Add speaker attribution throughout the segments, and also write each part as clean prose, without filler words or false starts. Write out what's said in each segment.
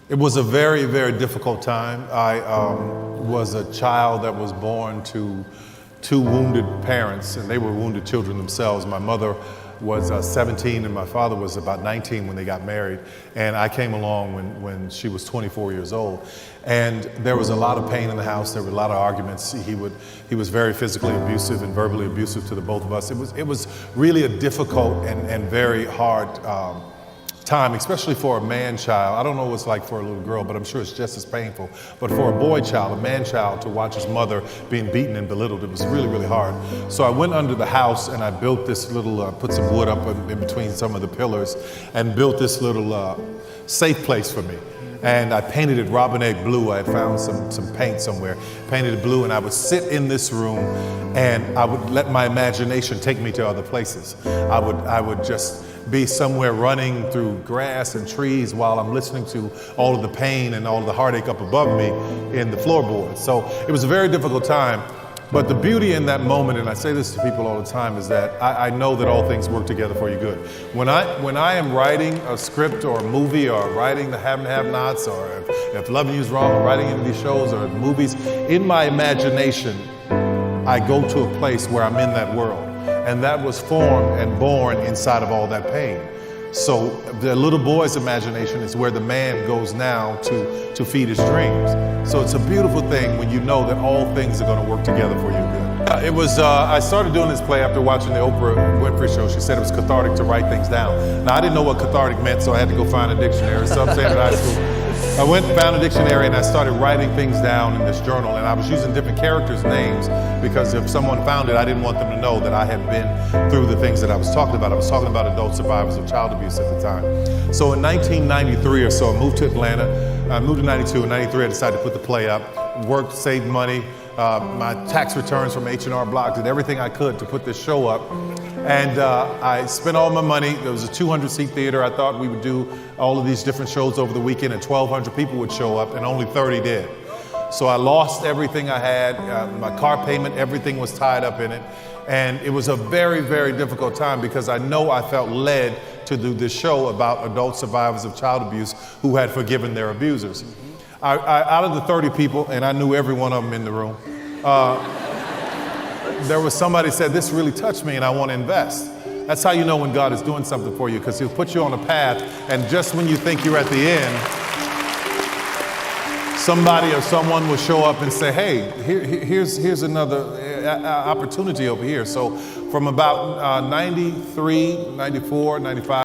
Speaker 1: it was a very, very difficult time. I was a child that was born to two wounded parents, and they were wounded children themselves. My mother was 17 and my father was about 19 when they got married, and I came along when she was 24 years old. And there was a lot of pain in the house. There were a lot of arguments. He was very physically abusive and verbally abusive to the both of us. It was really a difficult and very hard time, especially for a man child. I don't know what it's like for a little girl, but I'm sure it's just as painful. But for a boy child, a man child, to watch his mother being beaten and belittled, it was really, really hard. So I went under the house and I built this little, put some wood up in between some of the pillars and built this little safe place for me. And I painted it robin egg blue. I had found some paint somewhere, painted it blue, and I would sit in this room and I would let my imagination take me to other places. I would just be somewhere running through grass and trees while I'm listening to all of the pain and all of the heartache up above me in the floorboards. So it was a very difficult time. But the beauty in that moment, and I say this to people all the time, is that I know that all things work together for your good. When I am writing a script or a movie, or writing the Have and Have-Nots, or if Loving You Is Wrong, or writing any of these shows or movies, in my imagination, I go to a place where I'm in that world. And that was formed and born inside of all that pain. So the little boy's imagination is where the man goes now to feed his dreams. So it's a beautiful thing when you know that all things are going to work together for your good. I started doing this play after watching the Oprah Winfrey show. She said it was cathartic to write things down. Now, I didn't know what cathartic meant, so I had to go find a dictionary. So I'm saying in high school. I went and found a dictionary and I started writing things down in this journal, and I was using different characters' names because if someone found it, I didn't want them to know that I had been through the things that I was talking about. I was talking about adult survivors of child abuse at the time. So in 1993 or so, I moved to Atlanta. I moved in 92. In 93, I decided to put the play up, worked, saved money, my tax returns from H&R Block, did everything I could to put this show up. And I spent all my money. There was a 200-seat theater. I thought we would do all of these different shows over the weekend and 1,200 people would show up, and only 30 did. So I lost everything I had, my car payment, everything was tied up in it. And it was a very, very difficult time because I know I felt led to do this show about adult survivors of child abuse who had forgiven their abusers. Out of the 30 people, and I knew every one of them in the room, there was somebody said, this really touched me and I want to invest. That's how you know when God is doing something for you, because he'll put you on a path, and just when you think you're at the end, somebody or someone will show up and say, hey, here's another opportunity over here. So from about 93, 94, 95,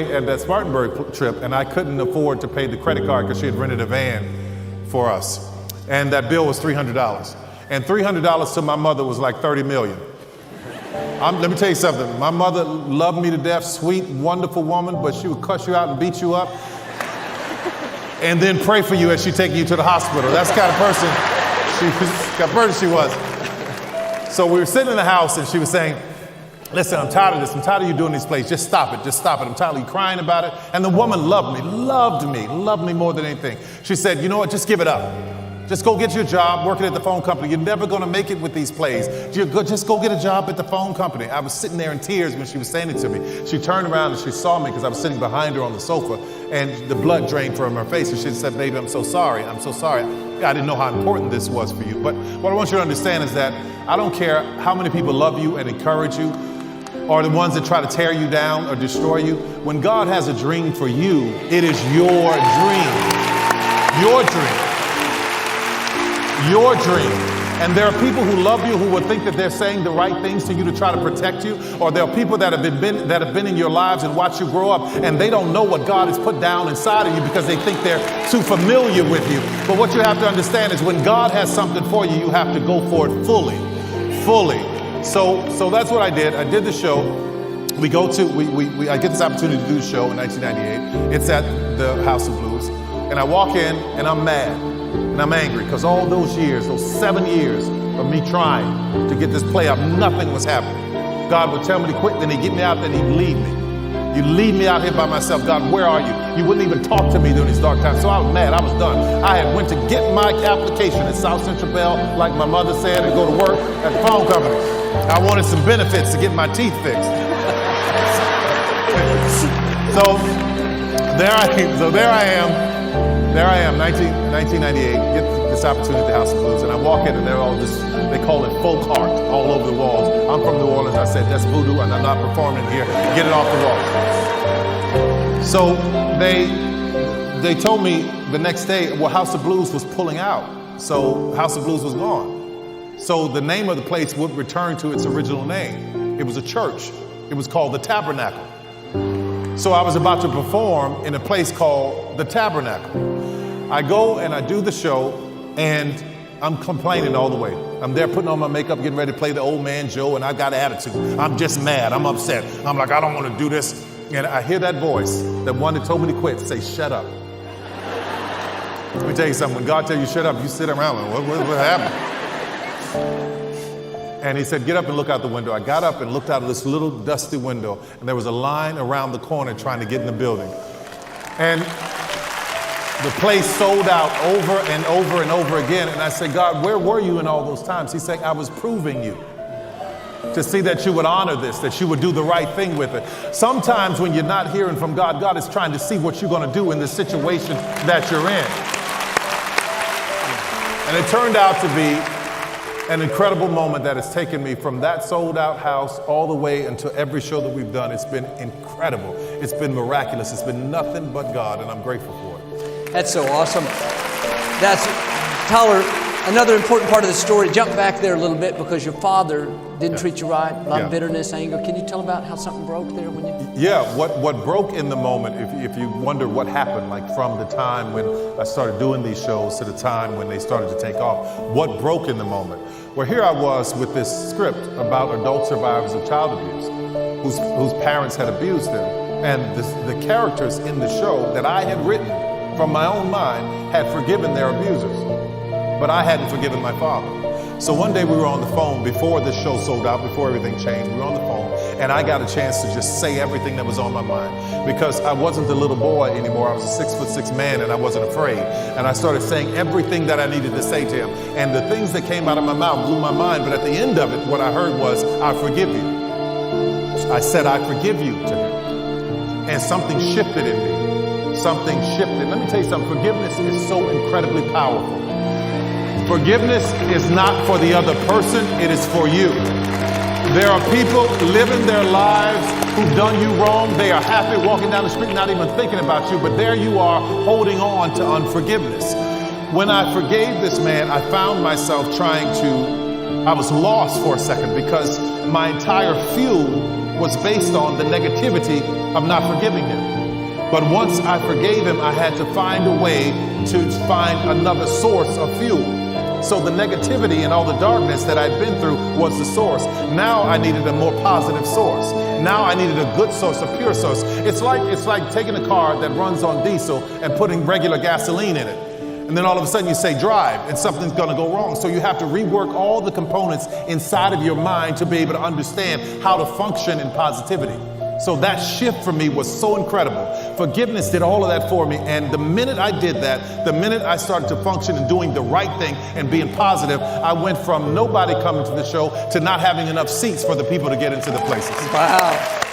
Speaker 1: at that Spartanburg trip, and I couldn't afford to pay the credit card because she had rented a van for us. And that bill was $300. And $300 to my mother was like 30 million. Let me tell you something. My mother loved me to death, sweet, wonderful woman, but she would cuss you out and beat you up and then pray for you as she taking you to the hospital. That's the kind of person she was. So we were sitting in the house and she was saying, listen, I'm tired of this. I'm tired of you doing these plays. Just stop it. Just stop it. I'm tired of you crying about it. And the woman loved me more than anything. She said, you know what? Just give it up. Just go get your job working at the phone company. You're never going to make it with these plays. Just go get a job at the phone company. I was sitting there in tears when she was saying it to me. She turned around and she saw me because I was sitting behind her on the sofa, and the blood drained from her face. And she said, baby, I'm so sorry. I'm so sorry. I didn't know how important this was for you. But what I want you to understand is that I don't care how many people love you and encourage you, or the ones that try to tear you down or destroy you. When God has a dream for you, it is your dream. Your dream. Your dream. And there are people who love you who will think that they're saying the right things to you to try to protect you. Or there are people that have been in your lives and watched you grow up, and they don't know what God has put down inside of you because they think they're too familiar with you. But what you have to understand is when God has something for you, you have to go for it fully. So that's what I did. I did the show. I get this opportunity to do the show in 1998. It's at the House of Blues. And I walk in and I'm mad. And I'm angry because all those years, those 7 years of me trying to get this play up, nothing was happening. God would tell me to quit, then he'd get me out, then he'd leave me. You'd leave me out here by myself. God, where are you? You wouldn't even talk to me during these dark times. So I was mad. I was done. I had went to get my application at South Central Bell, like my mother said, and go to work at the phone company. I wanted some benefits to get my teeth fixed. So there I am. There I am, 1998, get this opportunity at the House of Blues, and I walk in and they're all just, they call it folk art all over the walls. I'm from New Orleans. I said, that's voodoo and I'm not performing here. Get it off the wall. So they told me the next day, well, House of Blues was pulling out. So House of Blues was gone. So the name of the place would return to its original name. It was a church. It was called the Tabernacle. So I was about to perform in a place called the Tabernacle. I go and I do the show, and I'm complaining all the way. I'm there putting on my makeup, getting ready to play the old man Joe, and I got attitude. I'm just mad. I'm upset. I'm like, I don't want to do this. And I hear that voice, that one that told me to quit, say, shut up. Let me tell you something. When God tells you shut up, you sit around like, what happened? And he said, get up and look out the window. I got up and looked out of this little dusty window, and there was a line around the corner trying to get in the building. And the place sold out over and over and over again. And I said, God, where were you in all those times? He said, I was proving you to see that you would honor this, that you would do the right thing with it. Sometimes when you're not hearing from God, God is trying to see what you're going to do in the situation that you're in. And it turned out to be an incredible moment that has taken me from that sold out house all the way into every show that we've done. It's been incredible. It's been miraculous. It's been nothing but God, and I'm grateful for it.
Speaker 2: That's so awesome. That's, Tyler, another important part of the story. Jump back there a little bit because your father didn't treat you right. A lot of bitterness, anger. Can you tell about how something broke there when you...
Speaker 1: Yeah, what broke in the moment, if you wonder what happened, like from the time when I started doing these shows to the time when they started to take off, what broke in the moment? Well, here I was with this script about adult survivors of child abuse whose parents had abused them. And the characters in the show that I had written from my own mind had forgiven their abusers, but I hadn't forgiven my father. So one day we were on the phone before the show sold out, before everything changed. We were on the phone, and I got a chance to just say everything that was on my mind because I wasn't the little boy anymore. I was a 6'6" man, and I wasn't afraid. And I started saying everything that I needed to say to him. And the things that came out of my mouth blew my mind. But at the end of it, what I heard was, I forgive you. I said, I forgive you to him. And something shifted in me. Something shifted. Let me tell you something. Forgiveness is so incredibly powerful. Forgiveness is not for the other person, it is for you. There are people living their lives who've done you wrong. They are happy walking down the street, not even thinking about you, but there you are holding on to unforgiveness. When I forgave this man, I found myself I was lost for a second because my entire fuel was based on the negativity of not forgiving him. But once I forgave him, I had to find a way to find another source of fuel. So the negativity and all the darkness that I'd been through was the source. Now I needed a more positive source. Now I needed a good source, a pure source. It's like taking a car that runs on diesel and putting regular gasoline in it. And then all of a sudden you say drive and something's going to go wrong. So you have to rework all the components inside of your mind to be able to understand how to function in positivity. So that shift for me was so incredible. Forgiveness did all of that for me. And the minute I did that, the minute I started to function and doing the right thing and being positive, I went from nobody coming to the show to not having enough seats for the people to get into the places.
Speaker 2: Wow.